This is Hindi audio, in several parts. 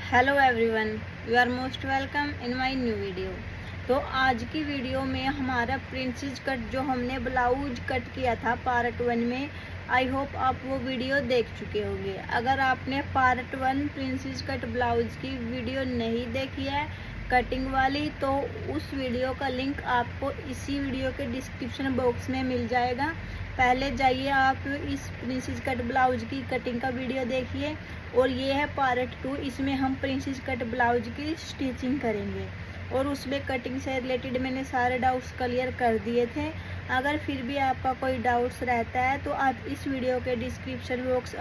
Hello everyone, you are most welcome in my new video. तो आज की वीडियो में हमारा प्रिंसेस कट जो हमने ब्लाउज कट किया था पार्ट 1 में, आई होप आप वो वीडियो देख चुके होंगे। अगर आपने पार्ट 1 प्रिंसेस कट ब्लाउज की वीडियो नहीं देखी है कटिंग वाली, तो उस वीडियो का लिंक आपको इसी वीडियो के डिस्क्रिप्शन बॉक्स में मिल जाएगा। पहले जाइए आप इस प्रिंसेस कट ब्लाउज की कटिंग का वीडियो देखिए। और ये है पार्ट 2, इसमें हम प्रिंसेस कट ब्लाउज की स्टिचिंग करेंगे और उसमें कटिंग से रिलेटेड मैंने सारे डाउट्स क्लियर कर दिए थे। अगर फिर भी आपका कोई डाउट्स रहता है तो आप इस वीडियो के डिस्क्रिप्शन बॉक्स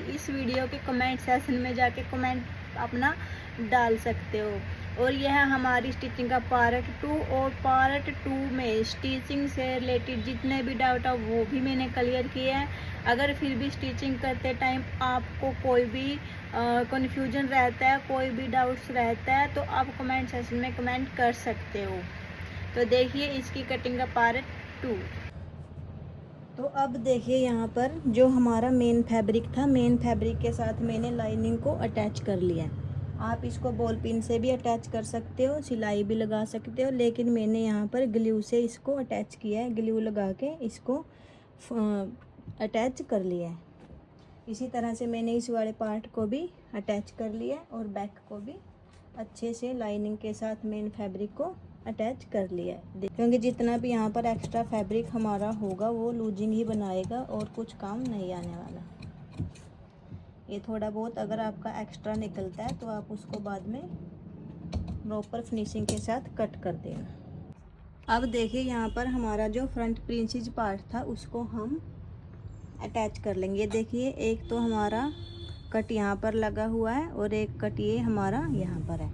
इस वीडियो के कमेंट सेक्शन में जाके कमेंट अपना डाल सकते हो। और यह है हमारी स्टिचिंग का पार्ट 2। और पार्ट 2 में स्टिचिंग से रिलेटेड जितने भी डाउट है वो भी मैंने क्लियर किए हैं। अगर फिर भी स्टिचिंग करते टाइम आपको कोई भी कन्फ्यूजन रहता है, कोई भी डाउट्स रहता है, तो आप कमेंट सेक्शन में कमेंट कर सकते हो। तो देखिए इसकी कटिंग का पार्ट 2। तो अब देखिए यहाँ पर जो हमारा मेन फैब्रिक था, मेन फैब्रिक के साथ मैंने लाइनिंग को अटैच कर लिया है। आप इसको बॉल पिन से भी अटैच कर सकते हो, सिलाई भी लगा सकते हो, लेकिन मैंने यहाँ पर ग्लू से इसको अटैच किया है। ग्लू लगा के इसको अटैच कर लिया है। इसी तरह से मैंने इस वाले पार्ट को भी अटैच कर लिया है और बैक को भी अच्छे से लाइनिंग के साथ मेन फैब्रिक को अटैच कर लिया है। क्योंकि जितना भी यहाँ पर एक्स्ट्रा फैब्रिक हमारा होगा वो लूजिंग ही बनाएगा और कुछ काम नहीं आने वाला। ये थोड़ा बहुत अगर आपका एक्स्ट्रा निकलता है तो आप उसको बाद में प्रॉपर फिनिशिंग के साथ कट कर देना। अब देखिए यहाँ पर हमारा जो फ्रंट प्रिंसेस पार्ट था उसको हम अटैच कर लेंगे। देखिए एक तो हमारा कट यहाँ पर लगा हुआ है और एक कट ये हमारा यहाँ पर है।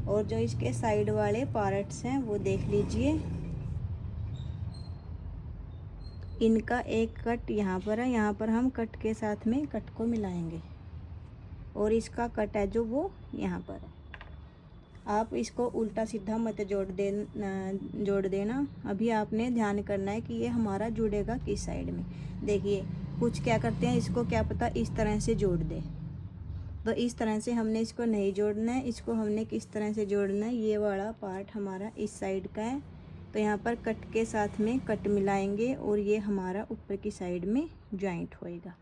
और जो इसके साइड वाले पार्ट्स हैं वो देख लीजिए, इनका एक कट यहाँ पर है। यहाँ पर हम कट के साथ में कट को मिलाएंगे और इसका कट है जो वो यहाँ पर है। आप इसको उल्टा सीधा मत जोड़ देना। अभी आपने ध्यान करना है कि ये हमारा जुड़ेगा किस साइड में। देखिए कुछ क्या करते हैं, इसको क्या पता इस तरह से जोड़ दे, तो इस तरह से हमने इसको नहीं जोड़ना है। इसको हमने किस तरह से जोड़ना है, ये वाला पार्ट हमारा इस साइड का है तो यहाँ पर कट के साथ में कट मिलाएंगे और ये हमारा ऊपर की साइड में जॉइंट होएगा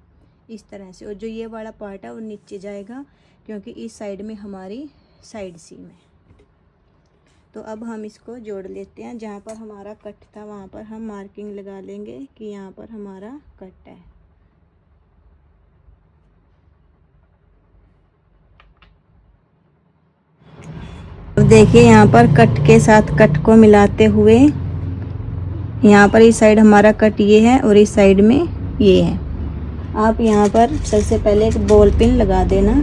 इस तरह से। और जो ये वाला पार्ट है वो नीचे जाएगा क्योंकि इस साइड में हमारी साइड सीम है। तो अब हम इसको जोड़ लेते हैं। जहाँ पर हमारा कट था वहाँ पर हम मार्किंग लगा लेंगे कि यहाँ पर हमारा कट है। देखिए यहाँ पर कट के साथ कट को मिलाते हुए यहाँ पर इस साइड हमारा कट ये है और इस साइड में ये है। आप यहाँ पर सबसे पहले एक बॉल पिन लगा देना।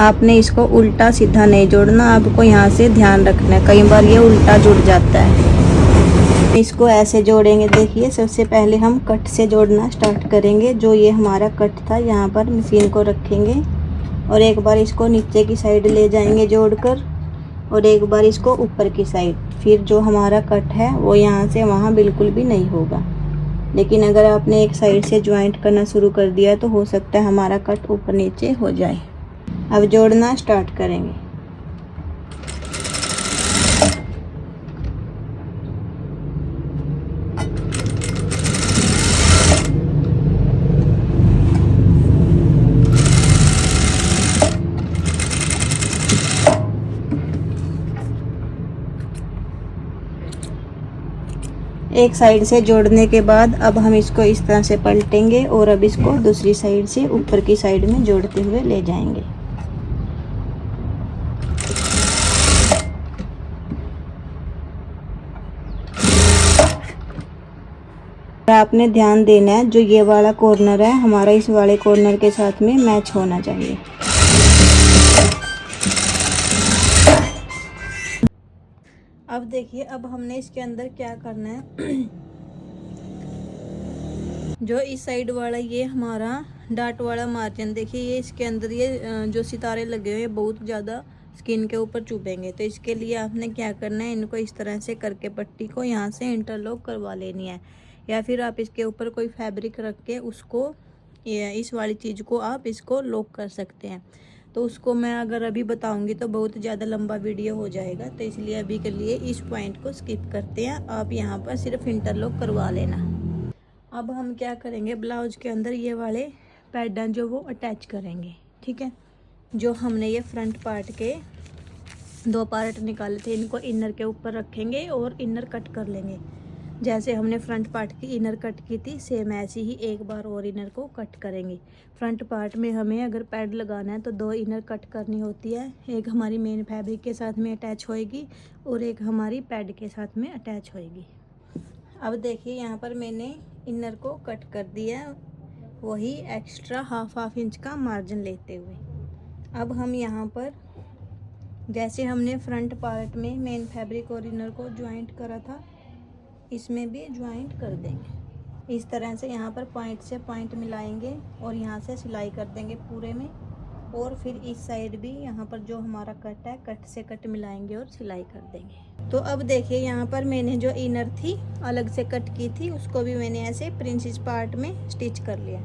आपने इसको उल्टा सीधा नहीं जोड़ना, आपको यहाँ से ध्यान रखना है, कई बार ये उल्टा जुड़ जाता है। इसको ऐसे जोड़ेंगे। देखिए सबसे पहले हम कट से जोड़ना स्टार्ट करेंगे। जो ये हमारा कट था यहाँ पर मशीन को रखेंगे और एक बार इसको नीचे की साइड ले जाएंगे जोड़कर और एक बार इसको ऊपर की साइड। फिर जो हमारा कट है वो यहाँ से वहाँ बिल्कुल भी नहीं होगा। लेकिन अगर आपने एक साइड से ज्वाइंट करना शुरू कर दिया तो हो सकता है हमारा कट ऊपर नीचे हो जाए। अब जोड़ना स्टार्ट करेंगे। एक साइड से जोड़ने के बाद अब हम इसको इस तरह से पलटेंगे और अब इसको दूसरी साइड से ऊपर की साइड में जोड़ते हुए ले जाएंगे। आपने ध्यान देना है जो ये वाला कॉर्नर है हमारा इस वाले कॉर्नर के साथ में मैच होना चाहिए। अब देखिए अब हमने इसके अंदर क्या करना है। जो इस साइड वाला ये हमारा डाट वाला मार्जिन, देखिए ये इसके अंदर ये जो सितारे लगे हुए बहुत ज़्यादा स्किन के ऊपर चुभेंगे। तो इसके लिए आपने क्या करना है, इनको इस तरह से करके पट्टी को यहाँ से इंटरलॉक करवा लेनी है, या फिर आप इसके ऊपर कोई फैब्रिक रख के उसको इस वाली चीज़ को आप इसको लॉक कर सकते हैं। तो उसको मैं अगर अभी बताऊंगी तो बहुत ज़्यादा लंबा वीडियो हो जाएगा, तो इसलिए अभी के लिए इस पॉइंट को स्किप करते हैं। आप यहाँ पर सिर्फ इंटरलॉक करवा लेना। अब हम क्या करेंगे, ब्लाउज के अंदर ये वाले पैडन जो वो अटैच करेंगे। ठीक है, जो हमने ये फ्रंट पार्ट के 2 पार्ट निकाले थे, इनको इनर के ऊपर रखेंगे और इनर कट कर लेंगे। जैसे हमने फ्रंट पार्ट की इनर कट की थी, सेम ऐसे ही एक बार और इनर को कट करेंगे। फ्रंट पार्ट में हमें अगर पैड लगाना है तो 2 इनर कट करनी होती है। एक हमारी मेन फैब्रिक के साथ में अटैच होएगी और एक हमारी पैड के साथ में अटैच होएगी। अब देखिए यहाँ पर मैंने इनर को कट कर दिया, वही एक्स्ट्रा हाफ इंच का मार्जिन लेते हुए। अब हम यहाँ पर जैसे हमने फ्रंट पार्ट में मेन फैब्रिक और इनर को ज्वाइंट करा था, इसमें भी ज्वाइंट कर देंगे। इस तरह से यहाँ पर पॉइंट से पॉइंट मिलाएंगे और यहाँ से सिलाई कर देंगे पूरे में। और फिर इस साइड भी यहाँ पर जो हमारा कट है, कट से कट मिलाएंगे और सिलाई कर देंगे। तो अब देखिए यहाँ पर मैंने जो इनर थी अलग से कट की थी, उसको भी मैंने ऐसे प्रिंसेस पार्ट में स्टिच कर लिया।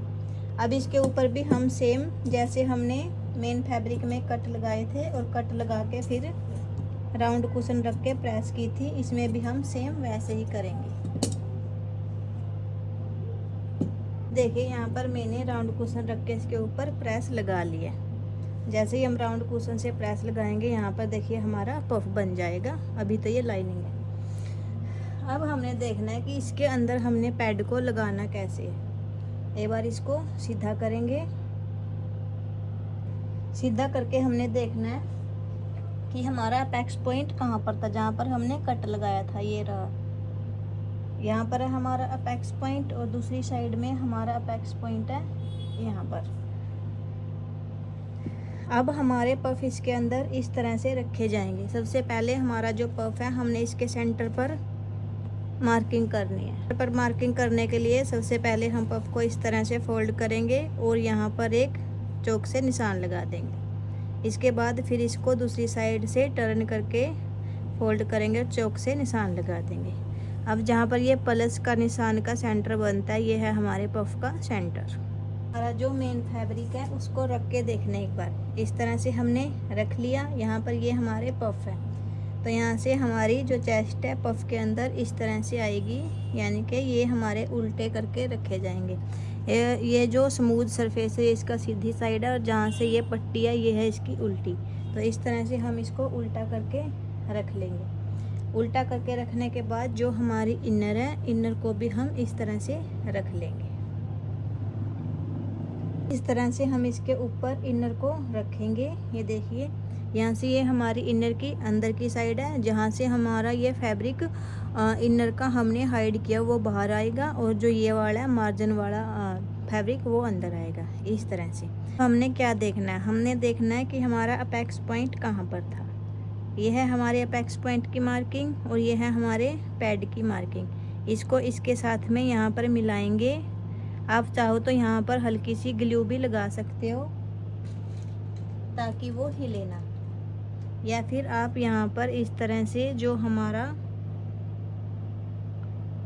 अब इसके ऊपर भी हम सेम जैसे हमने मेन फैब्रिक में कट लगाए थे और कट लगा के फिर राउंड कुशन रख के प्रेस की थी, इसमें भी हम सेम वैसे ही करेंगे। देखिए यहाँ पर मैंने राउंड कुशन रख के इसके ऊपर प्रेस लगा लिया। जैसे ही हम राउंड कुशन से प्रेस लगाएंगे, यहाँ पर देखिए हमारा पफ बन जाएगा। अभी तो ये लाइनिंग है। अब हमने देखना है कि इसके अंदर हमने पैड को लगाना कैसे है। एक बार इसको सीधा करेंगे। सीधा करके हमने देखना है कि हमारा अपेक्स पॉइंट कहाँ पर था, जहाँ पर हमने कट लगाया था। ये रहा, यहाँ पर है हमारा अपेक्स पॉइंट और दूसरी साइड में हमारा अपेक्स पॉइंट है यहाँ पर। अब हमारे पफ इसके अंदर इस तरह से रखे जाएंगे। सबसे पहले हमारा जो पफ है, हमने इसके सेंटर पर मार्किंग करनी है। पर मार्किंग करने के लिए सबसे पहले हम पफ को इस तरह से फोल्ड करेंगे और यहाँ पर एक चौक से निशान लगा देंगे। इसके बाद फिर इसको दूसरी साइड से टर्न करके फोल्ड करेंगे और चौक से निशान लगा देंगे। अब जहाँ पर ये प्लस का निशान का सेंटर बनता है, ये है हमारे पफ का सेंटर। हमारा जो मेन फैब्रिक है उसको रख के देखना एक बार। इस तरह से हमने रख लिया। यहाँ पर ये हमारे पफ है, तो यहाँ से हमारी जो चेस्ट है पफ के अंदर इस तरह से आएगी, यानी कि ये हमारे उल्टे करके रखे जाएंगे। ये जो स्मूथ सरफेस है इसका सीधी साइड है और जहाँ से ये पट्टी है ये है इसकी उल्टी। तो इस तरह से हम इसको उल्टा करके रख लेंगे। उल्टा करके रखने के बाद जो हमारी इनर है, इनर को भी हम इस तरह से रख लेंगे। इस तरह से हम इसके ऊपर इनर को रखेंगे। ये देखिए यहाँ से ये हमारी इनर की अंदर की साइड है, जहाँ से हमारा ये फैब्रिक इनर का हमने हाइड किया वो बाहर आएगा और जो ये वाला है मार्जिन वाला फैब्रिक वो अंदर आएगा। इस तरह से हमने क्या देखना है, हमने देखना है कि हमारा अपेक्स पॉइंट कहाँ पर था। ये है हमारे अपेक्स पॉइंट की मार्किंग और ये है हमारे पैड की मार्किंग। इसको इसके साथ में यहाँ पर मिलाएंगे। आप चाहो तो यहाँ पर हल्की सी ग्लू भी लगा सकते हो ताकि वो हिले ना, या फिर आप यहाँ पर इस तरह से जो हमारा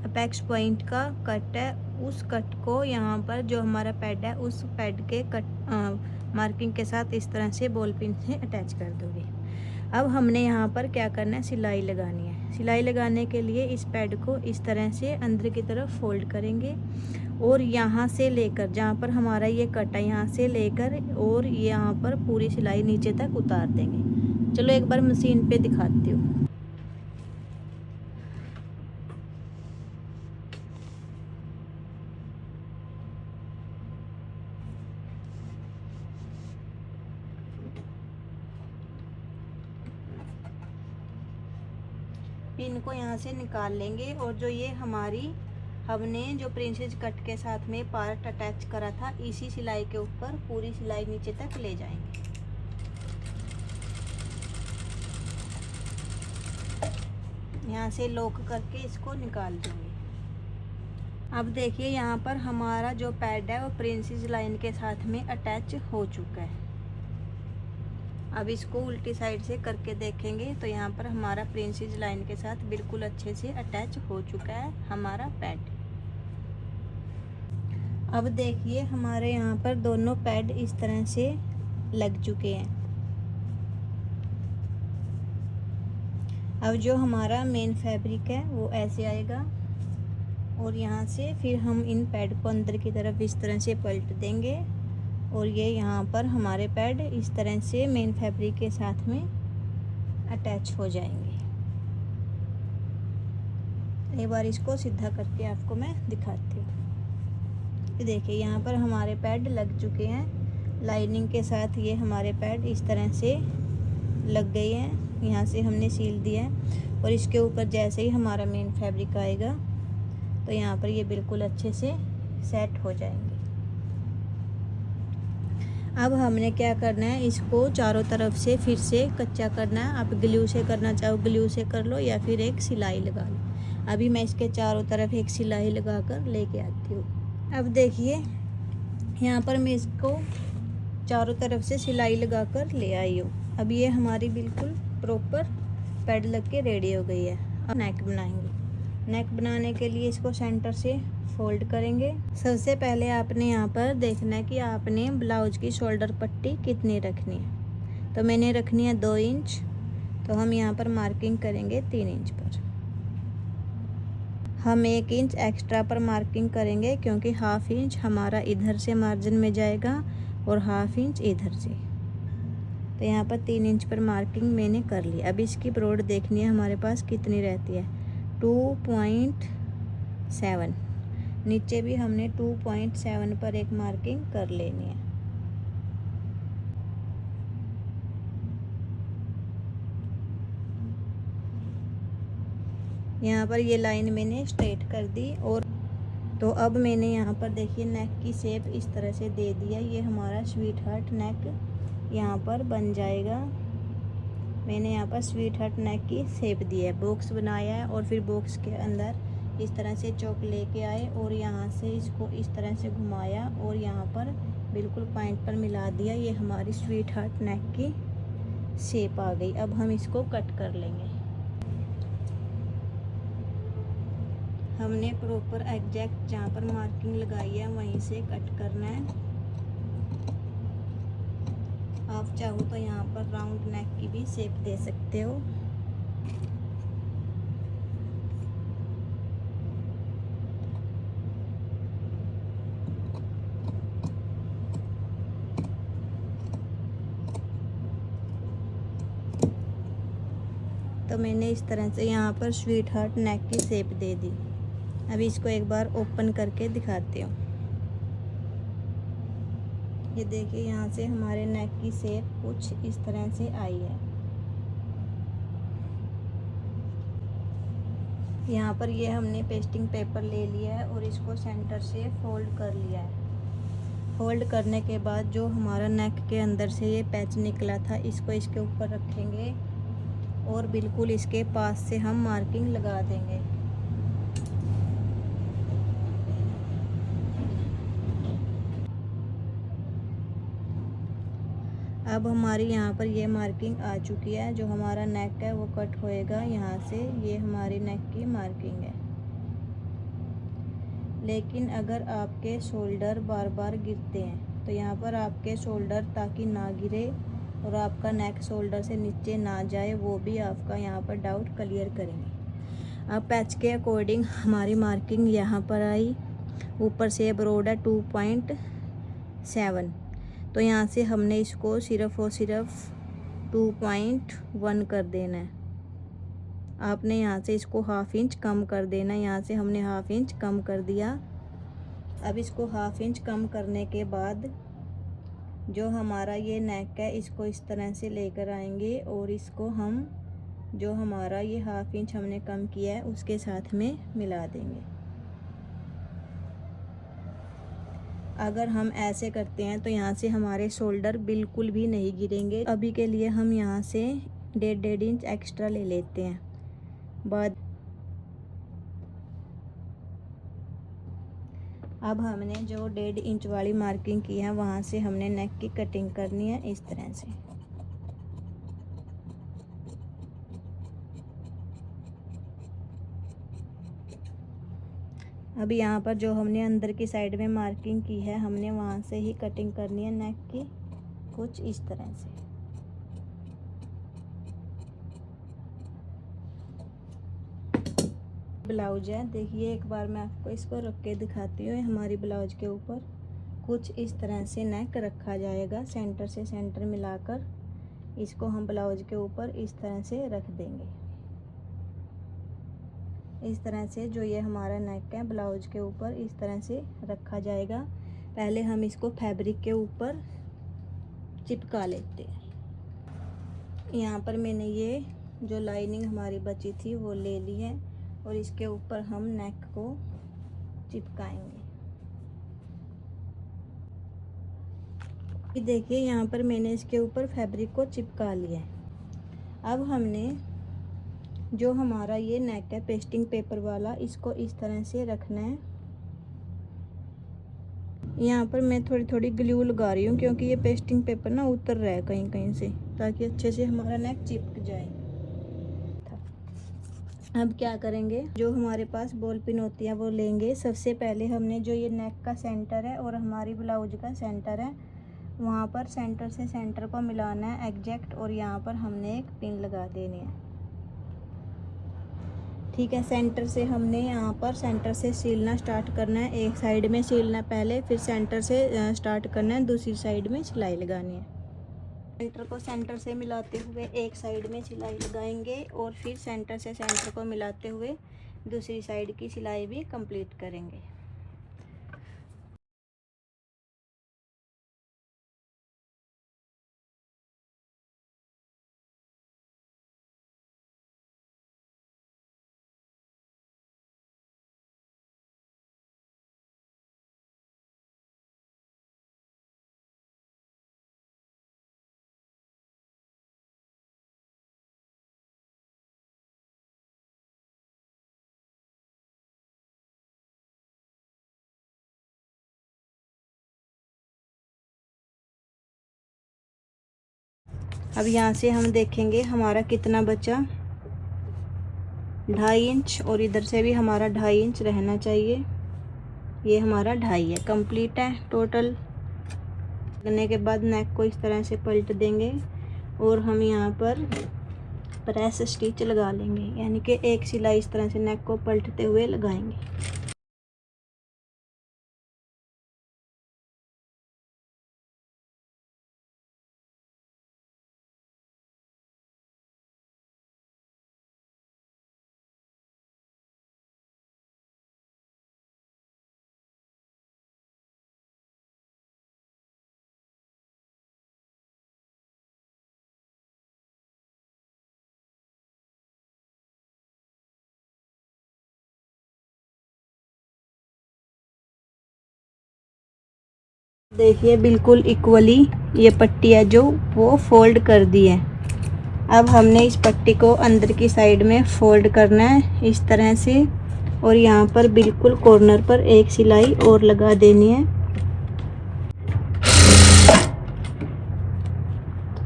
अपेक्स पॉइंट का कट है उस कट को यहाँ पर जो हमारा पैड है उस पैड के कट मार्किंग के साथ इस तरह से बॉल पिन से अटैच कर दोगे। अब हमने यहाँ पर क्या करना है, सिलाई लगानी है। सिलाई लगाने के लिए इस पैड को इस तरह से अंदर की तरफ फोल्ड करेंगे और यहाँ से लेकर जहाँ पर हमारा ये कट है यहाँ से लेकर और यहाँ पर पूरी सिलाई नीचे तक उतार देंगे। चलो एक बार मशीन पे दिखाती हूँ। पिन को यहाँ से निकाल लेंगे और जो ये हमारी हमने जो प्रिंसेस कट के साथ में पार्ट अटैच करा था इसी सिलाई के ऊपर पूरी सिलाई नीचे तक ले जाएंगे। यहाँ से लॉक करके इसको निकाल देंगे। अब देखिए यहाँ पर हमारा जो पैड है वो प्रिंसेस लाइन के साथ में अटैच हो चुका है। अब इसको उल्टी साइड से करके देखेंगे तो यहाँ पर हमारा प्रिंसेस लाइन के साथ बिल्कुल अच्छे से अटैच हो चुका है हमारा पैड। अब देखिए हमारे यहाँ पर दोनों पैड इस तरह से लग चुके हैं। अब जो हमारा मेन फैब्रिक है वो ऐसे आएगा और यहाँ से फिर हम इन पैड को अंदर की तरफ इस तरह से पलट देंगे और ये यहाँ पर हमारे पैड इस तरह से मेन फैब्रिक के साथ में अटैच हो जाएंगे। एक बार इसको सीधा करके आपको मैं दिखाती हूँ। देखिए यहाँ पर हमारे पैड लग चुके हैं लाइनिंग के साथ। ये हमारे पैड इस तरह से लग गए हैं, यहाँ से हमने सील दिया है और इसके ऊपर जैसे ही हमारा मेन फैब्रिक आएगा तो यहाँ पर ये बिल्कुल अच्छे से सेट हो जाएंगे। अब हमने क्या करना है, इसको चारों तरफ से फिर से कच्चा करना है। आप ग्लू से करना चाहो ग्लू से कर लो या फिर एक सिलाई लगा लो। अभी मैं इसके चारों तरफ एक सिलाई लगा कर लेके आती हूँ। अब देखिए यहाँ पर मैं इसको चारों तरफ से सिलाई लगा कर ले आई हूँ। अब ये हमारी बिल्कुल प्रॉपर पैड लग के रेडी हो गई है। अब नेक बनाएंगे। नेक बनाने के लिए इसको सेंटर से फोल्ड करेंगे। सबसे पहले आपने यहाँ पर देखना है कि आपने ब्लाउज की शोल्डर पट्टी कितनी रखनी है। तो मैंने रखनी है 2 इंच, तो हम यहाँ पर मार्किंग करेंगे 3 इंच पर। हम 1 इंच एक्स्ट्रा पर मार्किंग करेंगे क्योंकि हाफ इंच हमारा इधर से मार्जिन में जाएगा और हाफ इंच इधर से। तो यहाँ पर 3 इंच पर मार्किंग मैंने कर ली। अब इसकी ब्रॉड देखनी है हमारे पास कितनी रहती है, 2.7। नीचे भी हमने 2.7 पर एक मार्किंग कर लेनी है। यहाँ पर ये लाइन मैंने स्ट्रेट कर दी और तो अब मैंने यहाँ पर देखिए नेक की शेप इस तरह से दे दिया। ये हमारा स्वीट हार्ट नेक यहाँ पर बन जाएगा। मैंने यहाँ पर स्वीट हार्ट नेक की शेप दी है, बॉक्स बनाया है और फिर बॉक्स के अंदर इस तरह से चौक लेके आए और यहाँ से इसको इस तरह से घुमाया और यहाँ पर बिल्कुल पॉइंट पर मिला दिया। ये हमारी स्वीट हार्ट नेक की शेप आ गई। अब हम इसको कट कर लेंगे। हमने प्रॉपर एग्जैक्ट जहाँ पर मार्किंग लगाई है वहीं से कट करना है। आप चाहो तो यहाँ पर राउंड नेक की भी शेप दे सकते हो। तो मैंने इस तरह से यहाँ पर स्वीट हार्ट नेक की शेप दे दी। अभी इसको एक बार ओपन करके दिखाती हूँ। ये देखिए यहाँ से हमारे नेक की शेप कुछ इस तरह से आई है। यहाँ पर ये हमने पेस्टिंग पेपर ले लिया है और इसको सेंटर से फोल्ड कर लिया है। फोल्ड करने के बाद जो हमारा नेक के अंदर से ये पैच निकला था इसको इसके ऊपर रखेंगे और बिल्कुल इसके पास से हम मार्किंग लगा देंगे। अब हमारी यहाँ पर ये मार्किंग आ चुकी है। जो हमारा नेक है वो कट होएगा यहाँ से। ये हमारी नेक की मार्किंग है। लेकिन अगर आपके शोल्डर बार बार गिरते हैं तो यहाँ पर आपके शोल्डर ताकि ना गिरे और आपका नेक शोल्डर से नीचे ना जाए, वो भी आपका यहाँ पर डाउट क्लियर करेंगे। अब पैच के अकॉर्डिंग हमारी मार्किंग यहाँ पर आई। ऊपर से ब्रॉड है 2.7, तो यहाँ से हमने इसको सिर्फ और सिर्फ 2.1 कर देना है। आपने यहाँ से इसको हाफ इंच कम कर देना है। यहाँ से हमने हाफ इंच कम कर दिया। अब इसको हाफ इंच कम करने के बाद जो हमारा ये नेक है इसको इस तरह से लेकर आएंगे और इसको हम जो हमारा ये हाफ इंच हमने कम किया है उसके साथ में मिला देंगे। अगर हम ऐसे करते हैं तो यहाँ से हमारे शोल्डर बिल्कुल भी नहीं गिरेंगे। अभी के लिए हम यहाँ से 1.5 इंच एक्स्ट्रा ले लेते हैं। बाद अब हमने जो 1.5 इंच वाली मार्किंग की है वहाँ से हमने नेक की कटिंग करनी है इस तरह से। अब यहाँ पर जो हमने अंदर की साइड में मार्किंग की है हमने वहाँ से ही कटिंग करनी है नेक की कुछ इस तरह से। ब्लाउज है, देखिए एक बार मैं आपको इसको रख के दिखाती हूँ। हमारी ब्लाउज के ऊपर कुछ इस तरह से नेक रखा जाएगा, सेंटर से सेंटर मिलाकर इसको हम ब्लाउज के ऊपर इस तरह से रख देंगे। इस तरह से जो ये हमारा नेक है ब्लाउज के ऊपर इस तरह से रखा जाएगा। पहले हम इसको फैब्रिक के ऊपर चिपका लेते हैं। यहाँ पर मैंने ये जो लाइनिंग हमारी बची थी वो ले ली है और इसके ऊपर हम नेक को चिपकाएंगे। देखिए यहाँ पर मैंने इसके ऊपर फैब्रिक को चिपका लिया है। अब हमने जो हमारा ये नेक है पेस्टिंग पेपर वाला, इसको इस तरह से रखना है। यहाँ पर मैं थोड़ी थोड़ी ग्लू लगा रही हूँ क्योंकि ये पेस्टिंग पेपर ना उतर रहा है कहीं कहीं से, ताकि अच्छे से हमारा नेक चिपक जाए। अब क्या करेंगे, जो हमारे पास बॉल पिन होती है वो लेंगे। सबसे पहले हमने जो ये नेक का सेंटर है और हमारी ब्लाउज का सेंटर है, वहाँ पर सेंटर से सेंटर को मिलाना है एग्जैक्ट, और यहाँ पर हमने एक पिन लगा देनी है। ठीक है, सेंटर से हमने यहाँ पर सेंटर से सिलना स्टार्ट करना है। एक साइड में सिलना पहले, फिर सेंटर से स्टार्ट करना है, दूसरी साइड में सिलाई लगानी है। सेंटर को सेंटर से मिलाते हुए एक साइड में सिलाई लगाएंगे और फिर सेंटर से सेंटर को मिलाते हुए दूसरी साइड की सिलाई भी कंप्लीट करेंगे। अब यहाँ से हम देखेंगे हमारा कितना बचा, 2.5 इंच, और इधर से भी हमारा 2.5 इंच रहना चाहिए। ये हमारा 2.5 है, कंप्लीट है टोटल। लगने के बाद नेक को इस तरह से पलट देंगे और हम यहाँ पर प्रेस स्टिच लगा लेंगे, यानी कि एक सिलाई इस तरह से नेक को पलटते हुए लगाएंगे। देखिए बिल्कुल इक्वली ये पट्टी है जो वो फोल्ड कर दी है। अब हमने इस पट्टी को अंदर की साइड में फोल्ड करना है इस तरह से, और यहाँ पर बिल्कुल कॉर्नर पर एक सिलाई और लगा देनी है।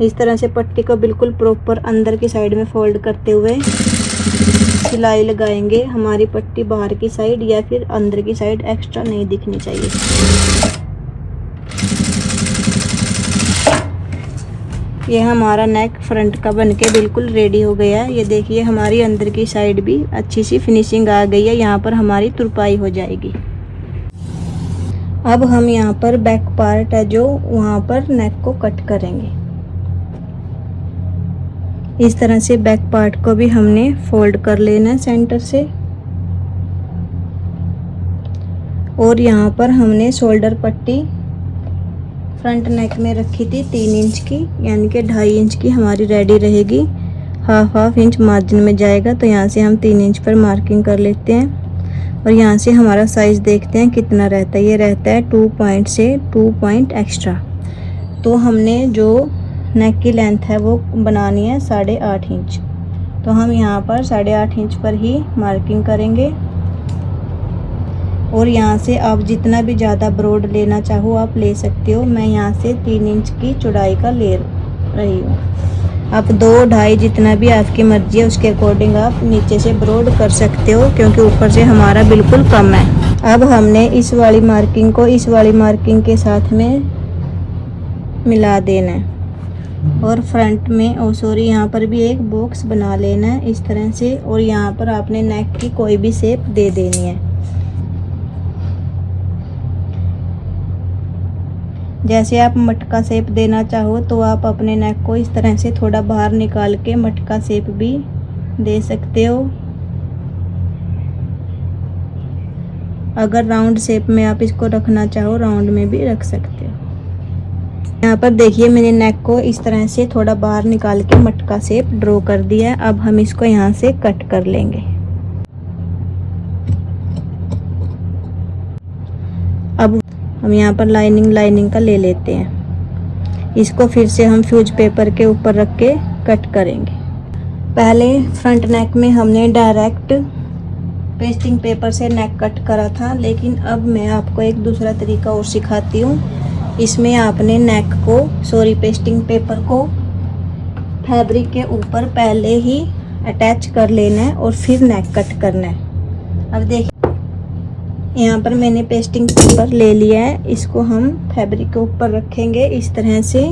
इस तरह से पट्टी को बिल्कुल प्रॉपर अंदर की साइड में फोल्ड करते हुए सिलाई लगाएंगे। हमारी पट्टी बाहर की साइड या फिर अंदर की साइड एक्स्ट्रा नहीं दिखनी चाहिए। ये हमारा नेक फ्रंट का बनके बिल्कुल रेडी हो गया है। ये देखिए हमारी अंदर की साइड भी अच्छी सी फिनिशिंग आ गई है। यहाँ पर हमारी तुरपाई हो जाएगी। अब हम यहाँ पर बैक पार्ट है जो वहाँ पर नेक को कट करेंगे। इस तरह से बैक पार्ट को भी हमने फोल्ड कर लेना है सेंटर से, और यहाँ पर हमने शोल्डर पट्टी फ्रंट नेक में रखी थी 3 इंच की, यानी कि 2.5 इंच की हमारी रेडी रहेगी। हाफ इंच मार्जिन में जाएगा, तो यहाँ से हम 3 इंच पर मार्किंग कर लेते हैं। और यहाँ से हमारा साइज़ देखते हैं कितना रहता है। ये रहता है 2 पॉइंट से 2 पॉइंट एक्स्ट्रा। तो हमने जो नेक की लेंथ है वो बनानी है 8.5 इंच। तो हम यहाँ पर 8.5 इंच पर ही मार्किंग करेंगे। और यहाँ से आप जितना भी ज़्यादा ब्रॉड लेना चाहो आप ले सकते हो। मैं यहाँ से 3 इंच की चौड़ाई का ले रही हूँ। आप 2-2.5 जितना भी आपकी मर्जी है उसके अकॉर्डिंग आप नीचे से ब्रॉड कर सकते हो, क्योंकि ऊपर से हमारा बिल्कुल कम है। अब हमने इस वाली मार्किंग को इस वाली मार्किंग के साथ में मिला देना है और फ्रंट में यहाँ पर भी एक बॉक्स बना लेना है इस तरह से। और यहाँ पर आपने नेक की कोई भी शेप दे देनी है। जैसे आप मटका शेप देना चाहो तो आप अपने नेक को इस तरह से थोड़ा बाहर निकाल के मटका शेप भी दे सकते हो। अगर राउंड शेप में आप इसको रखना चाहो राउंड में भी रख सकते हो। यहाँ पर देखिए मैंने नेक को इस तरह से थोड़ा बाहर निकाल के मटका शेप ड्रॉ कर दिया है। अब हम इसको यहाँ से कट कर लेंगे। अब हम यहाँ पर लाइनिंग का ले लेते हैं। इसको फिर से हम फ्यूज पेपर के ऊपर रख के कट करेंगे। पहले फ्रंट नेक में हमने डायरेक्ट पेस्टिंग पेपर से नेक कट करा था, लेकिन अब मैं आपको एक दूसरा तरीका और सिखाती हूँ। इसमें आपने नेक को पेस्टिंग पेपर को फैब्रिक के ऊपर पहले ही अटैच कर लेना है और फिर नेक कट करना है। अब देखिए यहाँ पर मैंने पेस्टिंग पेपर ले लिया है। इसको हम फैब्रिक के ऊपर रखेंगे इस तरह से।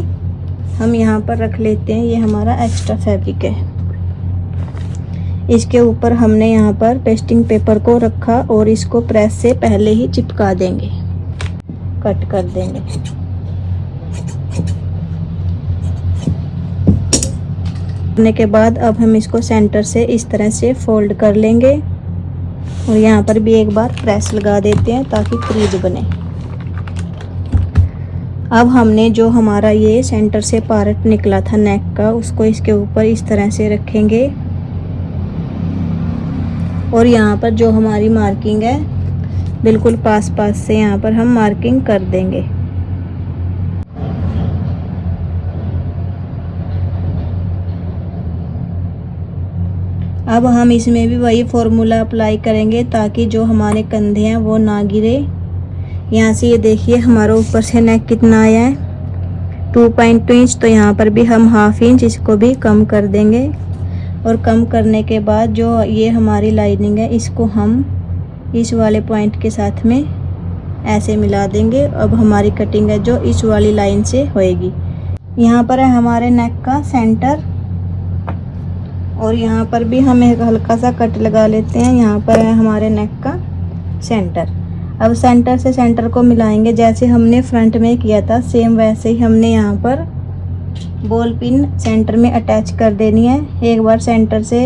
हम यहाँ पर रख लेते हैं, ये हमारा एक्स्ट्रा फैब्रिक है। इसके ऊपर हमने यहाँ पर पेस्टिंग पेपर को रखा और इसको प्रेस से पहले ही चिपका देंगे, कट कर देंगे। करने के बाद अब हम इसको सेंटर से इस तरह से फोल्ड कर लेंगे और यहाँ पर भी एक बार प्रेस लगा देते हैं ताकि क्रीज बने। अब हमने जो हमारा ये सेंटर से पार्ट निकला था नेक का, उसको इसके ऊपर इस तरह से रखेंगे और यहाँ पर जो हमारी मार्किंग है बिल्कुल पास से यहाँ पर हम मार्किंग कर देंगे। अब हम इसमें भी वही फॉर्मूला अप्लाई करेंगे ताकि जो हमारे कंधे हैं वो ना गिरे। यहाँ से ये देखिए हमारा ऊपर से नेक कितना आया है 2.2 इंच, तो यहाँ पर भी हम 1/2 इंच इसको भी कम कर देंगे। और कम करने के बाद जो ये हमारी लाइनिंग है इसको हम इस वाले पॉइंट के साथ में ऐसे मिला देंगे। अब हमारी कटिंग है जो इस वाली लाइन से होएगी। यहाँ पर है हमारे नेक का सेंटर और यहाँ पर भी हम एक हल्का सा कट लगा लेते हैं। यहाँ पर है हमारे नेक का सेंटर। अब सेंटर से सेंटर को मिलाएंगे जैसे हमने फ्रंट में किया था, सेम वैसे ही हमने यहाँ पर बॉल पिन सेंटर में अटैच कर देनी है। एक बार सेंटर से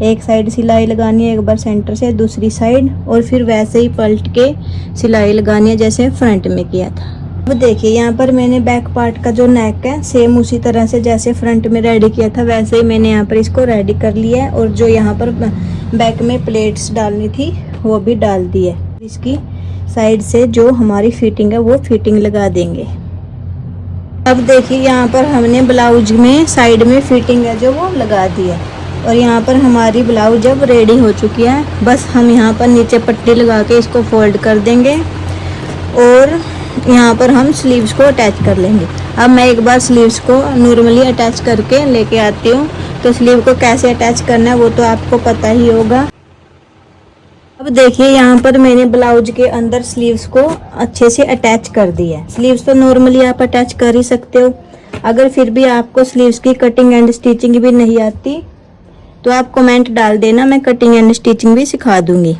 एक साइड सिलाई लगानी है, एक बार सेंटर से दूसरी साइड, और फिर वैसे ही पलट के सिलाई लगानी है जैसे फ्रंट में किया था। अब देखिए यहाँ पर मैंने बैक पार्ट का जो नेक है सेम उसी तरह से जैसे फ्रंट में रेडी किया था वैसे ही मैंने यहाँ पर इसको रेडी कर लिया है। और जो यहाँ पर बैक में प्लेट्स डालनी थी वो भी डाल दी है। इसकी साइड से जो हमारी फिटिंग है वो फिटिंग लगा देंगे। अब देखिए यहाँ पर हमने ब्लाउज में साइड में फिटिंग है जो वो लगा दी है और यहाँ पर हमारी ब्लाउज अब रेडी हो चुकी है। बस हम यहाँ पर नीचे पट्टी लगा के इसको फोल्ड कर देंगे और यहाँ पर हम स्लीव्स को अटैच कर लेंगे। अब मैं एक बार स्लीव्स को नॉर्मली अटैच करके लेके आती हूँ। तो स्लीव को कैसे अटैच करना है वो तो आपको पता ही होगा। अब देखिए यहाँ पर मैंने ब्लाउज के अंदर स्लीव्स को अच्छे से अटैच कर दिया है। स्लीव्स तो नॉर्मली आप अटैच कर ही सकते हो। अगर फिर भी आपको स्लीव्स की कटिंग एंड स्टिचिंग भी नहीं आती तो आप कमेंट डाल देना, मैं कटिंग एंड स्टिचिंग भी सिखा दूंगी।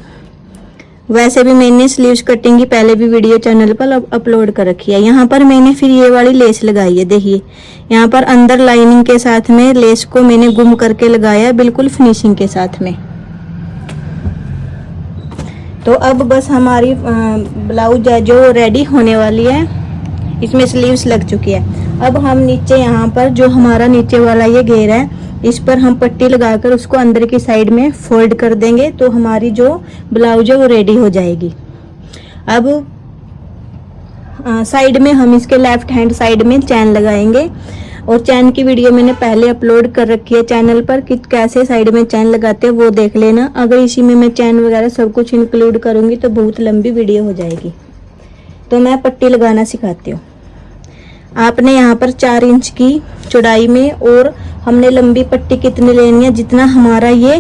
वैसे भी मैंने स्लीव्स कटिंग की पहले भी वीडियो चैनल पर अपलोड कर रखी है। यहाँ पर मैंने फिर ये वाली लेस लगाई है। देखिए यहाँ पर अंदर लाइनिंग के साथ में लेस को मैंने गुम करके लगाया बिल्कुल फिनिशिंग के साथ में। तो अब बस हमारी ब्लाउज है जो रेडी होने वाली है। इसमें स्लीव्स लग चुकी है। अब हम नीचे यहाँ पर जो हमारा नीचे वाला ये घेरा है इस पर हम पट्टी लगाकर उसको अंदर की साइड में फोल्ड कर देंगे तो हमारी जो ब्लाउज है वो रेडी हो जाएगी। अब साइड में हम इसके लेफ्ट हैंड साइड में चैन लगाएंगे और चैन की वीडियो मैंने पहले अपलोड कर रखी है चैनल पर कि कैसे साइड में चैन लगाते हैं वो देख लेना। अगर इसी में मैं चैन वगैरह सब कुछ इंक्लूड करूंगी तो बहुत लंबी वीडियो हो जाएगी। तो मैं पट्टी लगाना सिखाती हूँ। आपने यहाँ पर 4 इंच की चौड़ाई में और हमने लंबी पट्टी कितनी लेनी है जितना हमारा ये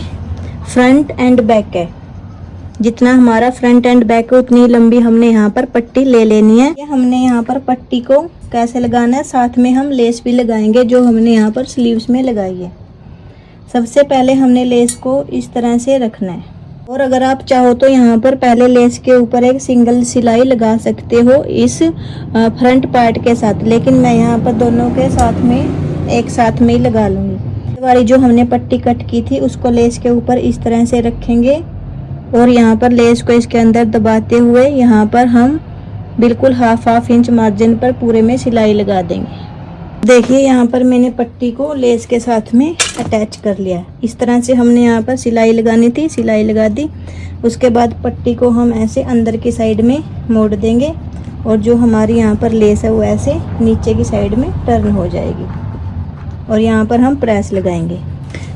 फ्रंट एंड बैक है जितना हमारा फ्रंट एंड बैक है उतनी लंबी हमने यहाँ पर पट्टी ले लेनी है। हमने यहाँ पर पट्टी को कैसे लगाना है, साथ में हम लेस भी लगाएंगे जो हमने यहाँ पर स्लीव्स में लगाई है। सबसे पहले हमने लेस को इस तरह से रखना है, और अगर आप चाहो तो यहाँ पर पहले लेस के ऊपर एक सिंगल सिलाई लगा सकते हो इस फ्रंट पार्ट के साथ, लेकिन मैं यहाँ पर दोनों के साथ में एक साथ में ही लगा लूँगी। वाली जो हमने पट्टी कट की थी उसको लेस के ऊपर इस तरह से रखेंगे, और यहाँ पर लेस को इसके अंदर दबाते हुए यहाँ पर हम बिल्कुल हाफ इंच मार्जिन पर पूरे में सिलाई लगा देंगे। देखिए यहाँ पर मैंने पट्टी को लेस के साथ में अटैच कर लिया है। इस तरह से हमने यहाँ पर सिलाई लगानी थी, सिलाई लगा दी। उसके बाद पट्टी को हम ऐसे अंदर की साइड में मोड़ देंगे, और जो हमारी यहाँ पर लेस है वो ऐसे नीचे की साइड में टर्न हो जाएगी, और यहाँ पर हम प्रेस लगाएंगे।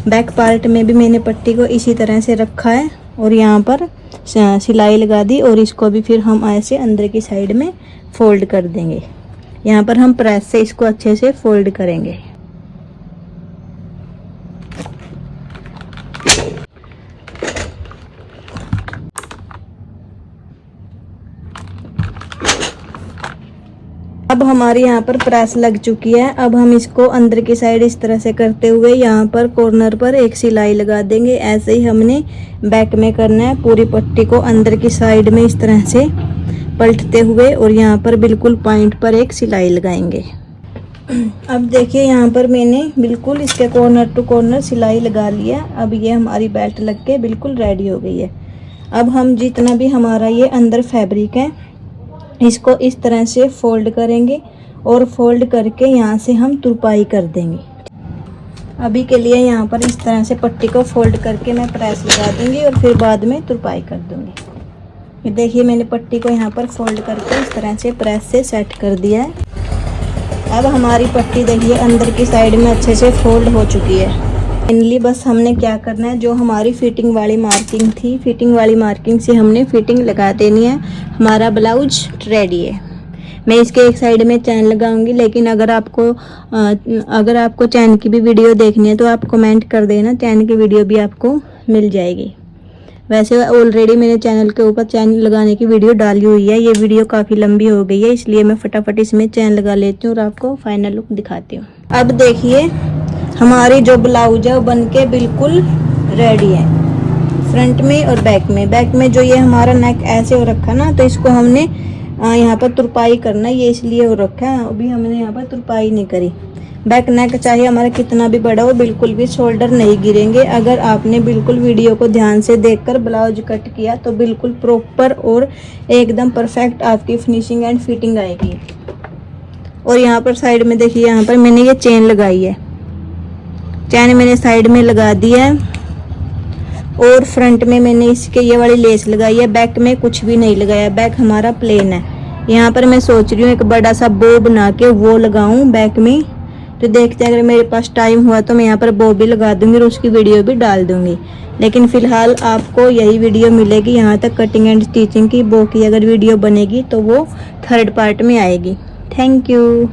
बैक पार्ट में भी मैंने पट्टी को इसी तरह से रखा है, और यहाँ पर सिलाई लगा दी, और इसको भी फिर हम ऐसे अंदर की साइड में फोल्ड कर देंगे। यहाँ पर हम प्रेस से इसको अच्छे से फोल्ड करेंगे। अब हमारी यहाँ पर प्रेस लग चुकी है। अब हम इसको अंदर की साइड इस तरह से करते हुए यहाँ पर कॉर्नर पर एक सिलाई लगा देंगे। ऐसे ही हमने बैक में करना है। पूरी पट्टी को अंदर की साइड में इस तरह से पलटते हुए और यहाँ पर बिल्कुल पॉइंट पर एक सिलाई लगाएंगे। अब देखिए यहाँ पर मैंने बिल्कुल इसके कॉर्नर टू कॉर्नर सिलाई लगा लिया। अब ये हमारी बेल्ट लग के बिल्कुल रेडी हो गई है। अब हम जितना भी हमारा ये अंदर फैब्रिक है इसको इस तरह से फोल्ड करेंगे, और फोल्ड करके यहाँ से हम तुरपाई कर देंगे। अभी के लिए यहाँ पर इस तरह से पट्टी को फोल्ड करके मैं प्रेस लगा दूंगी, और फिर बाद में तुरपाई कर दूंगी। ये देखिए मैंने पट्टी को यहाँ पर फोल्ड करके इस तरह से प्रेस से सेट कर दिया है। अब हमारी पट्टी देखिए अंदर की साइड में अच्छे से फोल्ड हो चुकी है। फाइनली बस हमने क्या करना है, जो हमारी फिटिंग वाली मार्किंग थी, फिटिंग वाली मार्किंग से हमने फिटिंग लगा देनी है। हमारा ब्लाउज रेडी है। मैं इसके एक साइड में चैन लगाऊंगी, लेकिन अगर आपको चैन की भी वीडियो देखनी है तो आप कमेंट कर देना, चैन की वीडियो भी आपको मिल जाएगी। वैसे ऑलरेडी मेरे चैनल के ऊपर चैन लगाने की वीडियो डाली हुई है। ये वीडियो काफ़ी लंबी हो गई है, इसलिए मैं फटाफट इसमें चैन लगा लेती हूँ और आपको फाइनल लुक दिखाती हूँ। अब देखिए हमारी जो ब्लाउज है वो बनके बिल्कुल रेडी है, फ्रंट में और बैक में। बैक में जो ये हमारा नेक ऐसे हो रखा ना, तो इसको हमने यहाँ पर तुरपाई करना है, ये इसलिए हो रखा है। अभी हमने यहाँ पर तुरपाई नहीं करी। बैक नेक चाहे हमारा कितना भी बड़ा हो, बिल्कुल भी शोल्डर नहीं गिरेंगे। अगर आपने बिल्कुल वीडियो को ध्यान से देखकर ब्लाउज कट किया तो बिल्कुल प्रॉपर और एकदम परफेक्ट आपकी फिनिशिंग एंड फिटिंग आएगी। और यहाँ पर साइड में देखिए, यहाँ पर मैंने ये चेन लगाई है, चैन मैंने साइड में लगा दी है, और फ्रंट में मैंने इसके ये वाली लेस लगाई है। बैक में कुछ भी नहीं लगाया, बैक हमारा प्लेन है। यहाँ पर मैं सोच रही हूँ एक बड़ा सा बो बना के वो लगाऊं बैक में, तो देखते हैं अगर मेरे पास टाइम हुआ तो मैं यहाँ पर बो भी लगा दूंगी और उसकी वीडियो भी डाल दूंगी। लेकिन फिलहाल आपको यही वीडियो मिलेगी यहाँ तक कटिंग एंड स्टिचिंग की। बो की अगर वीडियो बनेगी तो वो थर्ड पार्ट में आएगी। Thank you.